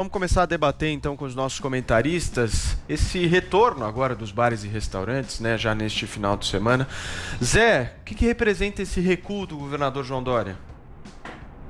Vamos começar a debater então com os nossos comentaristas esse retorno agora dos bares e restaurantes, né, já neste final de semana. Zé, o que representa esse recuo do governador João Dória?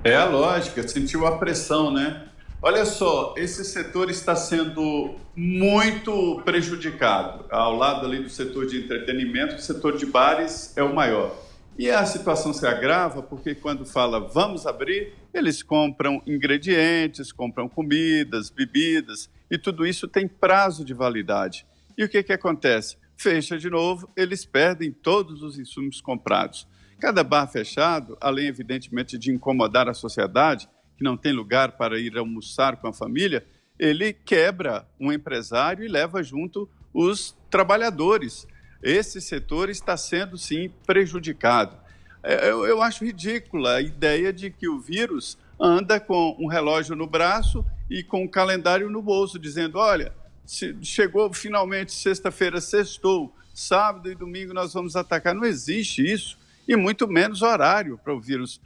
É a lógica, sentiu a pressão, né? Olha só, esse setor está sendo muito prejudicado. Ao lado ali do setor de entretenimento, o setor de bares é o maior. E a situação se agrava porque quando fala vamos abrir, eles compram ingredientes, compram comidas, bebidas, e tudo isso tem prazo de validade. E o que acontece? Fecha de novo, eles perdem todos os insumos comprados. Cada bar fechado, além, evidentemente, de incomodar a sociedade, que não tem lugar para ir almoçar com a família, ele quebra um empresário e leva junto os trabalhadores. Esse setor está sendo, sim, prejudicado. Eu acho ridícula a ideia de que o vírus anda com um relógio no braço e com um calendário no bolso, dizendo, olha, chegou finalmente sexta-feira, sextou, sábado e domingo nós vamos atacar. Não existe isso. E muito menos horário para o vírus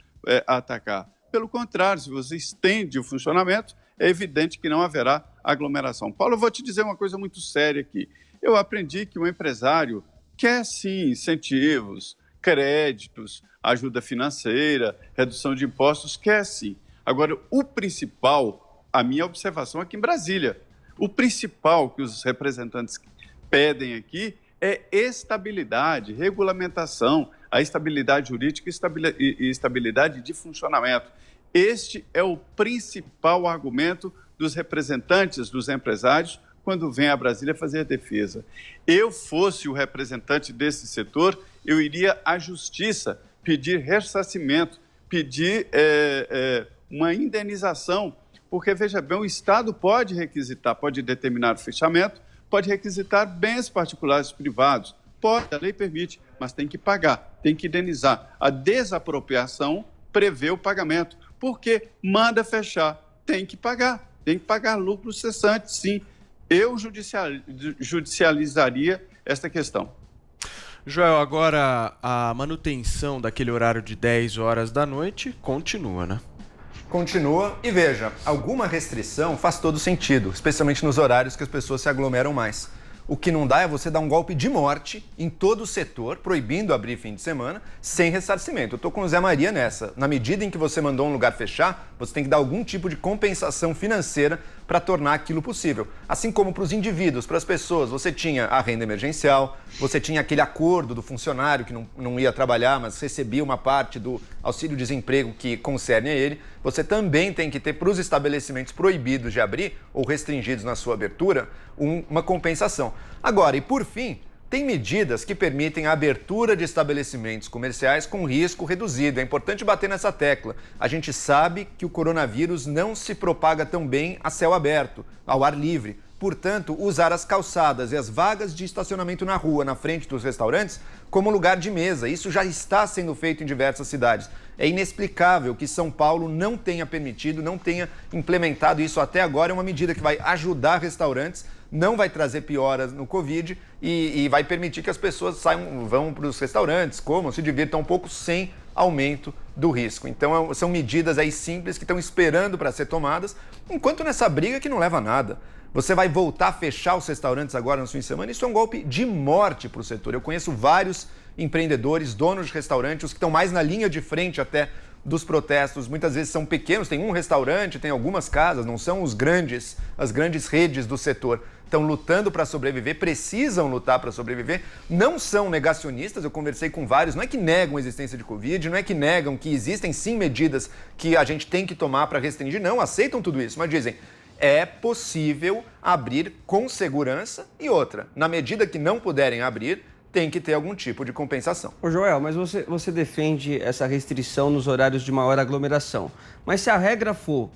atacar. Pelo contrário, se você estende o funcionamento, é evidente que não haverá aglomeração. Paulo, eu vou te dizer uma coisa muito séria aqui. Eu aprendi que o empresário quer sim incentivos, créditos, ajuda financeira, redução de impostos, quer sim. Agora, o principal, a minha observação aqui em Brasília, o principal que os representantes pedem aqui é estabilidade, regulamentação, a estabilidade jurídica e estabilidade de funcionamento. Este é o principal argumento dos representantes dos empresários quando vem a Brasília fazer a defesa. Eu fosse o representante desse setor, eu iria à justiça pedir ressarcimento, pedir uma indenização, porque, veja bem, o Estado pode requisitar, pode determinar o fechamento, pode requisitar bens particulares privados, pode, a lei permite, mas tem que pagar, tem que indenizar. A desapropriação prevê o pagamento, porque manda fechar, tem que pagar lucro cessante, sim. Eu judicializaria esta questão. Joel, agora a manutenção daquele horário de 10 horas da noite continua, né? Continua e veja, alguma restrição faz todo sentido, especialmente nos horários que as pessoas se aglomeram mais. O que não dá é você dar um golpe de morte em todo o setor, proibindo abrir fim de semana, sem ressarcimento. Eu estou com o Zé Maria nessa. Na medida em que você mandou um lugar fechar, você tem que dar algum tipo de compensação financeira para tornar aquilo possível. Assim como para os indivíduos, para as pessoas, você tinha a renda emergencial, você tinha aquele acordo do funcionário que não ia trabalhar, mas recebia uma parte do auxílio-desemprego que concerne a ele. Você também tem que ter para os estabelecimentos proibidos de abrir ou restringidos na sua abertura uma compensação. Agora, e por fim, tem medidas que permitem a abertura de estabelecimentos comerciais com risco reduzido. É importante bater nessa tecla. A gente sabe que o coronavírus não se propaga tão bem a céu aberto, ao ar livre. Portanto, usar as calçadas e as vagas de estacionamento na rua, na frente dos restaurantes, como lugar de mesa. Isso já está sendo feito em diversas cidades. É inexplicável que São Paulo não tenha permitido, não tenha implementado isso até agora. É uma medida que vai ajudar restaurantes, não vai trazer pioras no Covid e vai permitir que as pessoas vão para os restaurantes, comam, se divirtam um pouco sem aumento do risco. Então, são medidas aí simples que estão esperando para ser tomadas, enquanto nessa briga que não leva a nada. Você vai voltar a fechar os restaurantes agora no fim de semana? Isso é um golpe de morte para o setor. Eu conheço vários empreendedores, donos de restaurantes, os que estão mais na linha de frente até dos protestos. Muitas vezes são pequenos, tem um restaurante, tem algumas casas, não são as grandes redes do setor. Estão lutando para sobreviver, precisam lutar para sobreviver, não são negacionistas, eu conversei com vários, não é que negam a existência de Covid, não é que negam que existem sim medidas que a gente tem que tomar para restringir, não, aceitam tudo isso, mas dizem, é possível abrir com segurança e outra, na medida que não puderem abrir, tem que ter algum tipo de compensação. Ô Joel, mas você defende essa restrição nos horários de maior aglomeração, mas se a regra for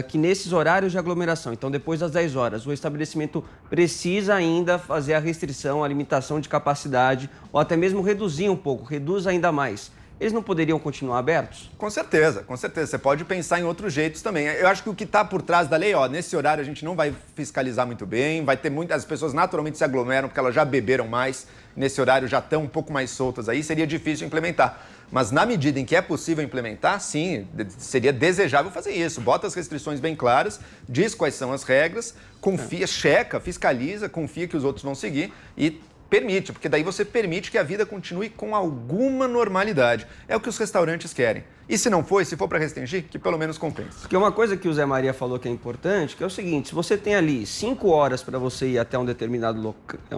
que nesses horários de aglomeração, então depois das 10 horas, o estabelecimento precisa ainda fazer a restrição, a limitação de capacidade, ou até mesmo reduzir um pouco, reduz ainda mais. eles não poderiam continuar abertos? Com certeza, com certeza. Você pode pensar em outros jeitos também. Eu acho que o que está por trás da lei, nesse horário a gente não vai fiscalizar muito bem, vai ter muitas pessoas naturalmente se aglomeram porque elas já beberam mais, nesse horário já estão um pouco mais soltas aí, seria difícil implementar. Mas na medida em que é possível implementar, sim, seria desejável fazer isso. Bota as restrições bem claras, diz quais são as regras, confia, checa, fiscaliza, confia que os outros vão seguir e permite, porque daí você permite que a vida continue com alguma normalidade. É o que os restaurantes querem. E se não for, se for para restringir, que pelo menos compense. Porque uma coisa que o Zé Maria falou que é importante, que é o seguinte, se você tem ali 5 horas para você ir até um determinado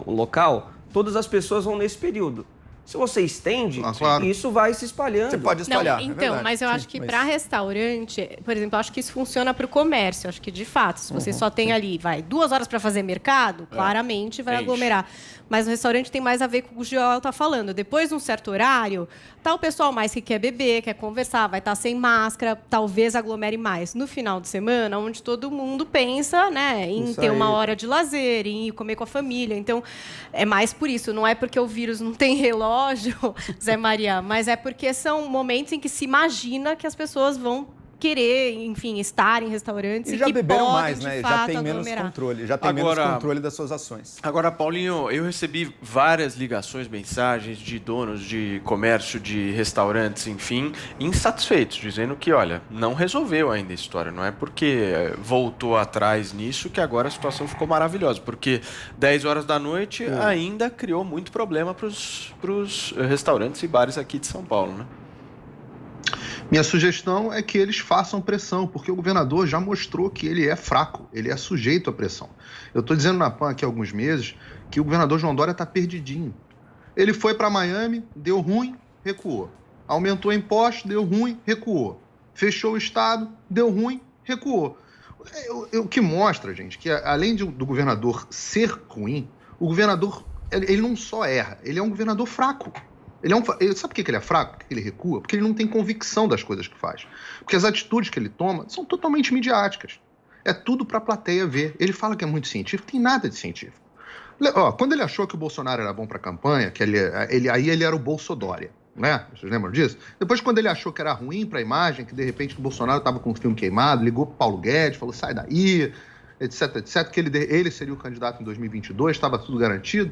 local, todas as pessoas vão nesse período. Se você estende, claro, isso vai se espalhando. Você pode espalhar. Não, então, mas eu acho que para restaurante, por exemplo, eu acho que isso funciona para o comércio. Eu acho que, de fato, se você só tem ali, 2 horas para fazer mercado, claramente vai aglomerar. Mas o restaurante tem mais a ver com o que o Joel está falando. Depois de um certo horário, tá o pessoal mais que quer beber, quer conversar, vai estar sem máscara, talvez aglomere mais. No final de semana, onde todo mundo pensa, né, em ter uma hora de lazer, em ir comer com a família. Então, é mais por isso. Não é porque o vírus não tem relógio, Zé Maria, mas é porque são momentos em que se imagina que as pessoas vão querer, enfim, estar em restaurantes e já que beberam podem, mais, né? Já tem menos controle, menos controle das suas ações. Agora, Paulinho, eu recebi várias ligações, mensagens de donos de comércio, de restaurantes, enfim, insatisfeitos, dizendo que, olha, não resolveu ainda a história, não é porque voltou atrás nisso que agora a situação ficou maravilhosa, porque 10 horas da noite ainda criou muito problema para os restaurantes e bares aqui de São Paulo, né? Minha sugestão é que eles façam pressão, porque o governador já mostrou que ele é fraco, ele é sujeito à pressão. Eu estou dizendo na PAN aqui há alguns meses que o governador João Dória está perdidinho. Ele foi para Miami, deu ruim, recuou. Aumentou imposto, deu ruim, recuou. Fechou o Estado, deu ruim, recuou. O que mostra, gente, que além do governador ser ruim, o governador ele não só erra, ele é um governador fraco. Sabe por que ele é fraco? Por que ele recua? Porque ele não tem convicção das coisas que faz. Porque as atitudes que ele toma são totalmente midiáticas. É tudo para a plateia ver. Ele fala que é muito científico, tem nada de científico. Quando ele achou que o Bolsonaro era bom para a campanha, que aí ele era o Bolsodória, né? Vocês lembram disso? Depois, quando ele achou que era ruim para a imagem, que de repente o Bolsonaro estava com o filme queimado, ligou para o Paulo Guedes, falou, sai daí, etc, etc, que ele seria o candidato em 2022, estava tudo garantido,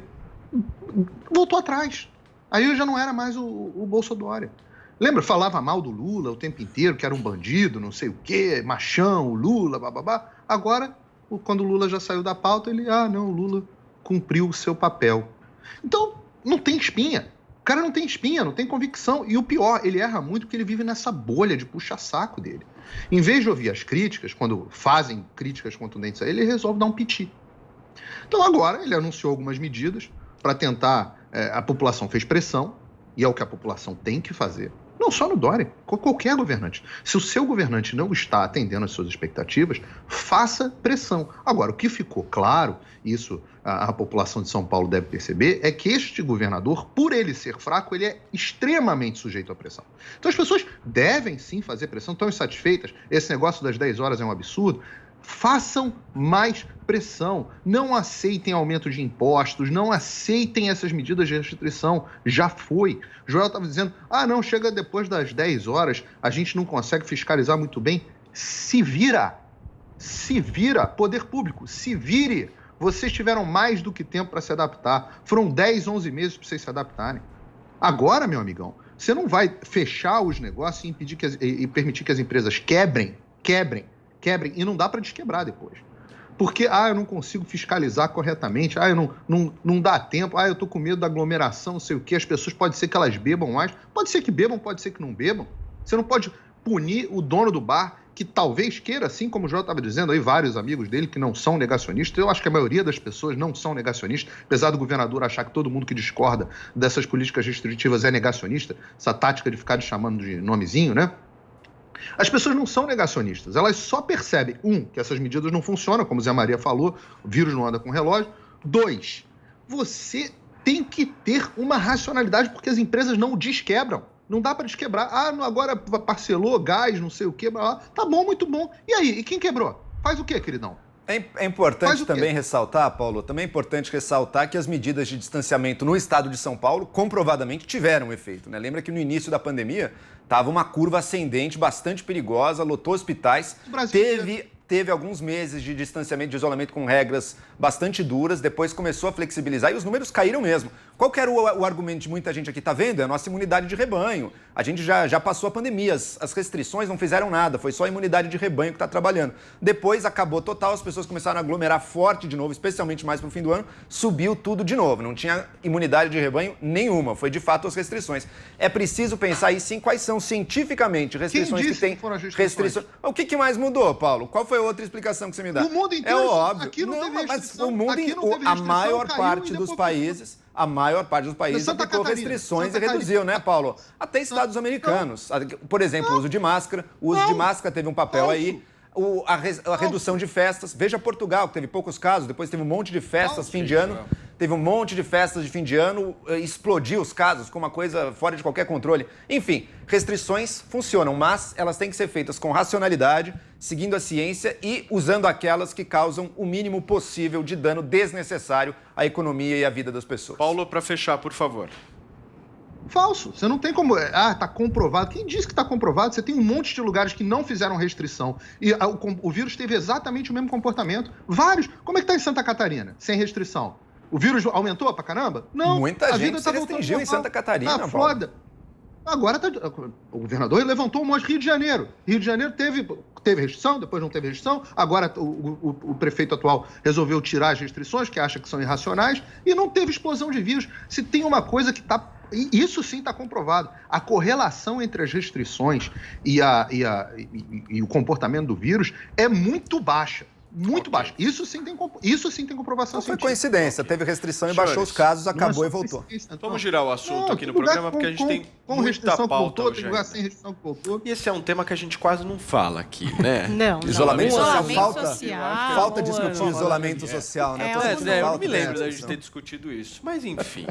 voltou atrás. Aí eu já não era mais o Bolsodória. Lembra? Falava mal do Lula o tempo inteiro, que era um bandido, não sei o quê, machão, o Lula, bababá. Agora, quando o Lula já saiu da pauta, o Lula cumpriu o seu papel. Então, não tem espinha. O cara não tem espinha, não tem convicção. E o pior, ele erra muito porque ele vive nessa bolha de puxa-saco dele. Em vez de ouvir as críticas, quando fazem críticas contundentes a ele resolve dar um piti. Então, agora, ele anunciou algumas medidas para tentar... a população fez pressão, e é o que a população tem que fazer. Não só no Dória, qualquer governante. Se o seu governante não está atendendo às suas expectativas, faça pressão. Agora, o que ficou claro, isso a população de São Paulo deve perceber, é que este governador, por ele ser fraco, ele é extremamente sujeito à pressão. Então as pessoas devem sim fazer pressão, estão insatisfeitas, esse negócio das 10 horas é um absurdo. Façam mais pressão, não aceitem aumento de impostos, não aceitem essas medidas de restrição, já foi. Joel estava dizendo, não, chega depois das 10 horas, a gente não consegue fiscalizar muito bem. Se vira, poder público, se vire. Vocês tiveram mais do que tempo para se adaptar, foram 10, 11 meses para vocês se adaptarem. Agora, meu amigão, você não vai fechar os negócios e permitir que as empresas quebrem, e não dá para desquebrar depois. Porque, eu não consigo fiscalizar corretamente, não dá tempo, eu tô com medo da aglomeração, não sei o quê, as pessoas, pode ser que elas bebam mais, pode ser que bebam, pode ser que não bebam. Você não pode punir o dono do bar, que talvez queira, assim como o João estava dizendo, aí vários amigos dele que não são negacionistas, eu acho que a maioria das pessoas não são negacionistas, apesar do governador achar que todo mundo que discorda dessas políticas restritivas é negacionista, essa tática de ficar chamando de nomezinho, né? As pessoas não são negacionistas, elas só percebem, que essas medidas não funcionam, como o Zé Maria falou, o vírus não anda com relógio. 2, você tem que ter uma racionalidade, porque as empresas não desquebram. Não dá para desquebrar. Agora parcelou gás, não sei o quê, tá bom, muito bom. E aí? E quem quebrou? Faz o quê, queridão? É importante também ressaltar, Paulo, também é importante ressaltar que as medidas de distanciamento no estado de São Paulo comprovadamente tiveram efeito, né? Lembra que no início da pandemia estava uma curva ascendente bastante perigosa, lotou hospitais, teve alguns meses de distanciamento, de isolamento com regras bastante duras, depois começou a flexibilizar e os números caíram mesmo. Qual que era o argumento de muita gente aqui? Tá vendo? É a nossa imunidade de rebanho. A gente já passou a pandemia, as restrições não fizeram nada, foi só a imunidade de rebanho que está trabalhando. Depois acabou total, as pessoas começaram a aglomerar forte de novo, especialmente mais para o fim do ano, subiu tudo de novo, não tinha imunidade de rebanho nenhuma, foi de fato as restrições. É preciso pensar aí sim quais são cientificamente restrições que tem. Restrições. O que mais mudou, Paulo? Qual foi a outra explicação que você me dá? O mundo inteiro, é óbvio. Aqui não teve restrição. Mas o mundo, a maior parte dos países aplicou restrições e reduziu, né, Paulo? Até Estados americanos. Por exemplo, o uso de máscara. O uso de máscara teve um papel aí. A redução de festas. Veja Portugal, que teve poucos casos, depois teve um monte de festas fim de ano. Teve um monte de festas de fim de ano, explodiu os casos com uma coisa fora de qualquer controle. Enfim, restrições funcionam, mas elas têm que ser feitas com racionalidade, seguindo a ciência e usando aquelas que causam o mínimo possível de dano desnecessário à economia e à vida das pessoas. Paulo, para fechar, por favor. Falso. Você não tem como... tá comprovado. Quem disse que está comprovado? Você tem um monte de lugares que não fizeram restrição. E o vírus teve exatamente o mesmo comportamento. Vários. Como é que está em Santa Catarina, sem restrição? O vírus aumentou pra caramba? Não. Muita gente se restringiu em Santa Catarina, Paulo. Foda. Agora o governador levantou um monte. Rio de Janeiro. Rio de Janeiro teve restrição, depois não teve restrição. Agora o prefeito atual resolveu tirar as restrições, que acha que são irracionais, e não teve explosão de vírus. Se tem uma coisa que está... Isso sim está comprovado. A correlação entre as restrições e o comportamento do vírus é muito baixa. Muito baixo. Isso sim tem comprovação científica. Foi coincidência. Teve restrição e baixou os casos, acabou e voltou. Vamos girar o assunto aqui no programa, porque a gente tem muita pauta hoje. Sem restrição que voltou. E esse é um tema que a gente quase não fala aqui, né? Não. Isolamento social. Falta discutir isolamento social, né? Eu não me lembro da gente ter discutido isso. Mas enfim.